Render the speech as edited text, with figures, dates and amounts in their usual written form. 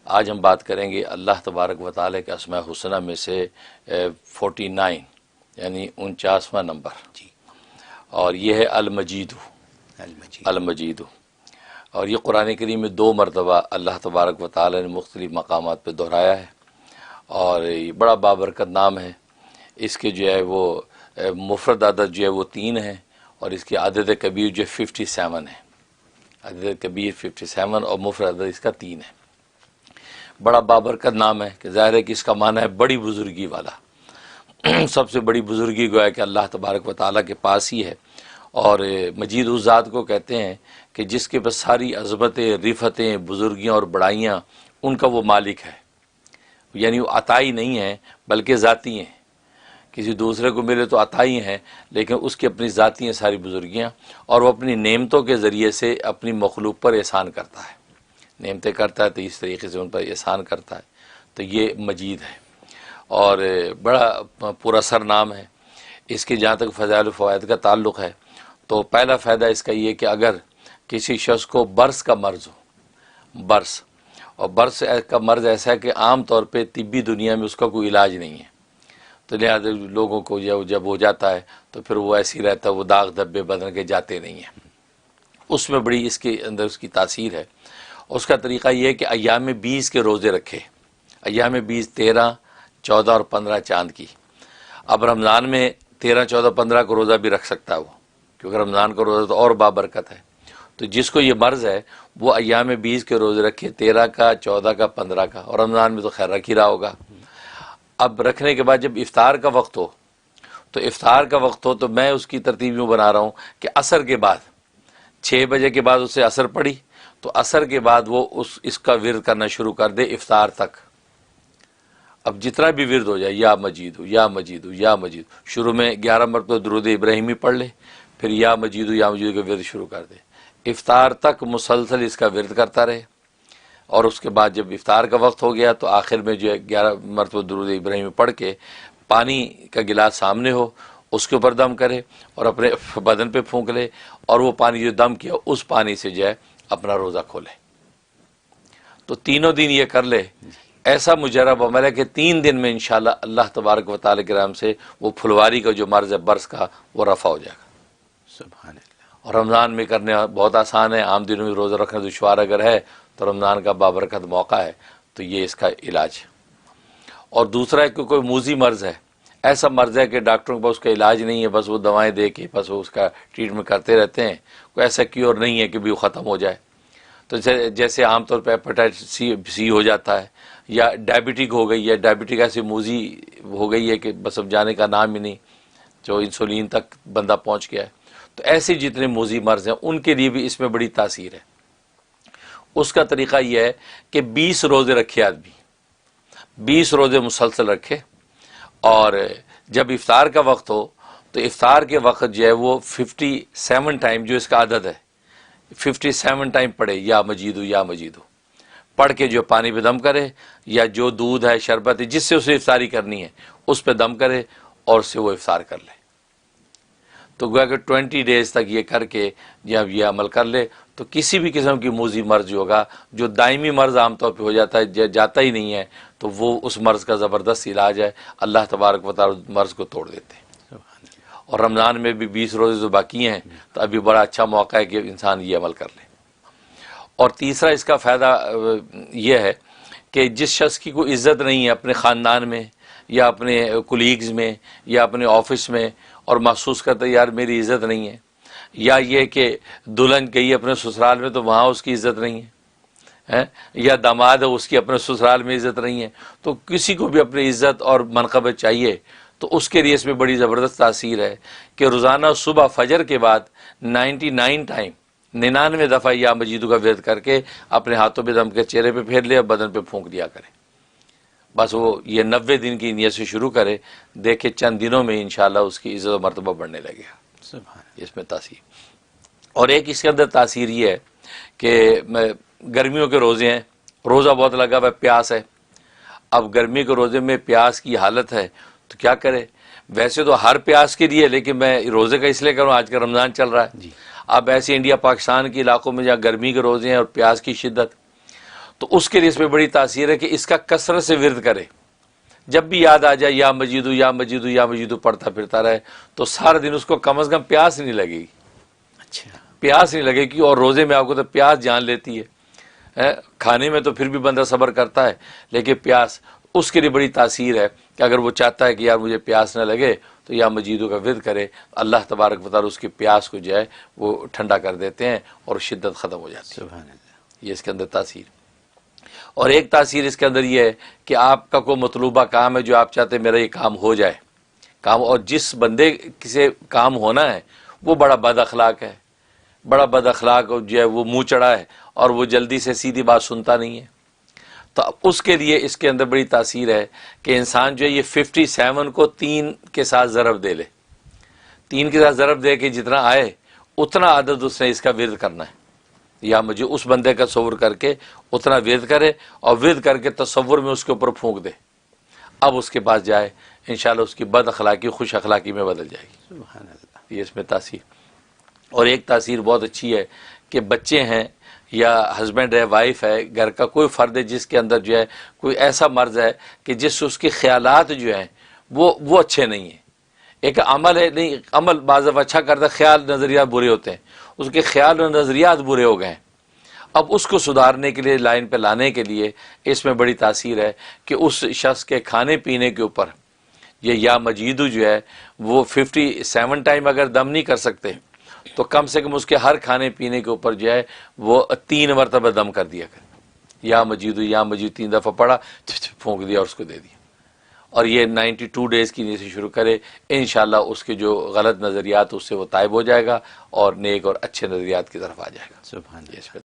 आज हम बात करेंगे अल्लाह तबारक व तआला के अस्माए हुस्ना में से 49 यानी 49वां नंबर जी, और ये है अल-मजीद। और ये कुरान करीम में 2 मरतबा अल्लाह तबारक व तआला ने मुख्तलिफ मकामात पर दोहराया है, और ये बड़ा बाबरकत नाम है। इसके जो है वो मुफरद अदद जो है वो 3 है, और इसकी अदद कबीर जो 57 है। अदद कबीर 57 और मुफरद अदद इसका 3 है। बड़ा बाबरकत नाम है कि ज़ाहिर है कि इसका माना है बड़ी बुजुर्गी वाला। सबसे बड़ी बुजुर्गी गोया कि अल्लाह तबारक व तआला के पास ही है, और मजीद उस ज़ात को कहते हैं कि जिसके पास सारी अज़मतें, रिफ़तें, बुजुर्गियाँ और बड़ाइयाँ उनका वो मालिक है। यानी वो अताई नहीं है बल्कि ज़ाती हैं। किसी दूसरे को मिले तो अताई हैं, लेकिन उसकी अपनी ज़ाती हैं सारी बुजुर्गियाँ, और वो अपनी नेमतों के ज़रिए से अपनी मखलूक पर एहसान करता है। नेमतें करता है तो इस तरीके से उन पर एहसान करता है। तो ये मजीद है और बड़ा पुरअसर नाम है। इसके जहाँ तक फ़ज़ाइल फ़वाइद का ताल्लुक़ है तो पहला फ़ायदा इसका ये कि अगर किसी शख्स को बर्स का मर्ज़ हो, बर्स, और बर्स का मर्ज़ ऐसा है कि आम तौर पे तिब्बी दुनिया में उसका कोई इलाज नहीं है, तो लिहाजा लोगों को जब हो जाता है तो फिर वो ऐसे ही रहता है, वो दाग धब्बे बदन के जाते नहीं हैं। उसमें बड़ी इसके अंदर उसकी तासीर है। उसका तरीक़ा ये है कि अय्याम 20 के रोज़े रखे। अय्याम 20 13, 14 और 15 चाँद की। अब रमज़ान में 13, 14, 15 को रोज़ा भी रख सकता है वो, क्योंकि रमज़ान का रोज़ा तो और बाबरकत है। तो जिसको ये मर्ज़ है वो अय्याम 20 के रोज़े रखे, 13 का, 14 का, 15 का, और रमज़ान में तो खैर रख ही रहा होगा। अब रखने के बाद जब इफ्तार का वक्त हो, तो इफ्तार का वक्त हो तो मैं उसकी तरतीब यूँ बना रहा हूँ कि असर के बाद 6 बजे के बाद उससे असर पड़ी तो असर के बाद वो इसका विर्द करना शुरू कर दे इफ्तार तक। अब जितना भी विर्द हो जाए, या मजीदू या मजीदू या मजीद, शुरू में 11 मरतबा दुरूद इब्राहिमी पढ़ ले, फिर या मजीदू का विर्द शुरू कर दे, इफ्तार तक मुसलसल इसका विर्द करता रहे। और उसके बाद जब इफ्तार का वक्त हो गया तो आखिर में जो है 11 मरतबा दुरूद इब्राहिमी पढ़ के पानी का गिलास सामने हो, उसके ऊपर दम करे और अपने बदन पे फूंक ले, और वो पानी जो दम किया उस पानी से जो है अपना रोज़ा खोले। तो 3 दिन ये कर ले। ऐसा मुजरब अमल है कि 3 दिन में इंशाल्लाह अल्लाह तबारक व तआला के रहम से वो फुलवारी का जो मर्ज़ है बर्स का वो रफ़ा हो जाएगा। सुभान अल्लाह। और रमज़ान में करने बहुत आसान है। आम दिनों में रोज़ा रखना दुश्वार अगर है तो रमज़ान का बाबरकत मौका है, तो ये इसका इलाज है। और दूसरा है कि कोई मूजी मर्ज़ है, ऐसा मर्ज़ है कि डॉक्टरों के पास उसका इलाज नहीं है, बस वो दवाएं दे के बस वो उसका ट्रीटमेंट करते रहते हैं, कोई ऐसा क्योर नहीं है कि भी वो ख़त्म हो जाए। तो जैसे आमतौर पर हेपेटाइटिस सी हो जाता है, या डायबिटिक हो गई है, डायबिटिक ऐसी मूजी हो गई है कि बस अब जाने का नाम ही नहीं, जो इंसुलिन तक बंदा पहुँच गया है। तो ऐसे जितने मूजी मर्ज़ हैं उनके लिए भी इसमें बड़ी तासीर है। उसका तरीक़ा यह है कि 20 रोज़े रखे आदमी, 20 रोज़े मुसलसल रखे, और जब इफ्तार का वक्त हो तो इफ्तार के वक्त जो है वो 57 टाइम, जो इसका आदत है 57 टाइम पढ़े या मजीदू पढ़ के जो पानी पे दम करे, या जो दूध है, शरबत है, जिससे उसे इफ्तारी करनी है उस पे दम करे और उससे वो इफ्तार कर ले। तो गोया कि 20 डेज़ तक ये करके जब ये अमल कर ले तो किसी भी किस्म की मूजी मर्ज़ होगा, जो दायमी मर्ज़ आमतौर पे हो जाता है, जाता ही नहीं है, तो वो उस मर्ज़ का ज़बरदस्त इलाज है। अल्लाह तबारक व तआला मर्ज़ को तोड़ देते हैं। और रमज़ान में भी 20 रोज़े जो बाकी हैं तो अभी बड़ा अच्छा मौका है कि इंसान ये अमल कर ले। और तीसरा इसका फ़ायदा ये है कि जिस शख्स की कोई इज़्ज़त नहीं है अपने ख़ानदान में या अपने कुलीग्स में या अपने ऑफिस में, और महसूस करता है यार मेरी इज़्ज़त नहीं है, या ये कि दुल्हन गई अपने ससुराल में तो वहाँ उसकी इज़्ज़त नहीं है, या दामाद है उसकी अपने ससुराल में इज़्ज़त नहीं है, तो किसी को भी अपनी इज़्ज़त और मनक़बत चाहिए, तो उसके लिए इसमें बड़ी ज़बरदस्त तासीर है कि रोज़ाना सुबह फजर के बाद 99 टाइम 99 दफ़ा या मजीदू का विर्द करके अपने हाथों पे दम के चेहरे पे फेर ले और बदन पे फूंक दिया करे। बस वो ये 90 दिन की नीयत से शुरू करे, देखे चंद दिनों में इंशाल्लाह उसकी इज़्ज़त और मर्तबा बढ़ने लगेगा। इसमें तासीर। और एक इसके अंदर तासीर ये है कि गर्मियों के रोज़े हैं, रोज़ा बहुत लगा हुआ है, प्यास है। अब गर्मी के रोज़े में प्यास की हालत है तो क्या करे। वैसे तो हर प्यास के लिए, लेकिन मैं रोज़े का इसलिए करूँ आज का रमज़ान चल रहा है। अब ऐसे इंडिया पाकिस्तान के इलाकों में जहाँ गर्मी के रोज़े हैं और प्यास की शिद्दत, तो उसके लिए इसमें बड़ी तासीर है कि इसका कसरत से विर्द करे। जब भी याद आ जाए या मजीदू या मजीदू या मजीदू पढ़ता फिरता रहे, तो सारा दिन उसको कम से कम प्यास नहीं लगेगी। अच्छा, प्यास नहीं लगेगी। और रोज़े में आपको तो प्यास जान लेती है, खाने में तो फिर भी बंदा सब्र करता है, लेकिन प्यास उसके लिए बड़ी तासीर है कि अगर वो चाहता है कि यार मुझे प्यास न लगे तो या मजीदों का विर्द करे, अल्लाह तबारक व तआला उसकी प्यास को जो है वो ठंडा कर देते हैं और शिद्दत ख़त्म हो जाती है। सुभान अल्लाह। ये इसके अंदर तासीर। और एक तासीर इसके अंदर ये है कि आपका कोई मतलूबा काम है जो आप चाहते हैं मेरा ये काम हो जाए काम, और जिस बंदे से काम होना है वो बड़ा बद अखलाक है, बड़ा बद अखलाक जो है वो मुँह चढ़ा है और वो जल्दी से सीधी बात सुनता नहीं है, तो उसके लिए इसके अंदर बड़ी तासीर है कि इंसान जो है ये 57 को 3 के साथ ज़रब दे ले। 3 के साथ ज़रब दे के जितना आए उतना आदत उसने इसका विर्द करना है, या मुझे उस बंदे का तसव्वुर करके उतना विर्द करे और विर्द करके तसव्वुर में उसके ऊपर फूंक दे। अब उसके पास जाए इंशाल्लाह उसकी बद अखलाकी खुश अखलाकी में बदल जाएगी। सुभान अल्लाह। ये इसमें तासीर। और एक तासीर बहुत अच्छी है कि बच्चे हैं या हस्बैंड है, वाइफ है, घर का कोई फ़र्द है जिसके अंदर जो है कोई ऐसा मर्ज है कि जिससे उसके ख्यालात जो हैं वो अच्छे नहीं हैं। एक अमल है, नहीं अमल बाज़ अच्छा करता, ख्याल नज़रियात बुरे होते हैं, उसके ख्याल और नज़रियात बुरे हो गए हैं। अब उसको सुधारने के लिए, लाइन पे लाने के लिए इसमें बड़ी तासीर है कि उस शख्स के खाने पीने के ऊपर ये या मजीदू जो है वो 57 टाइम अगर दम नहीं कर सकते तो कम से कम उसके हर खाने पीने के ऊपर जो है वो 3 मरतबा दम कर दिया कर। या मजीदू 3 दफ़ा पढ़ा, फूंक दिया और उसको दे दिया। और ये 92 डेज़ की नीयत से शुरू करे, इंशाल्लाह उसके जो गलत नज़रियात उससे वो तायब हो जाएगा और नेक और अच्छे नज़रियात की तरफ आ जाएगा। सुभान अल्लाह। ये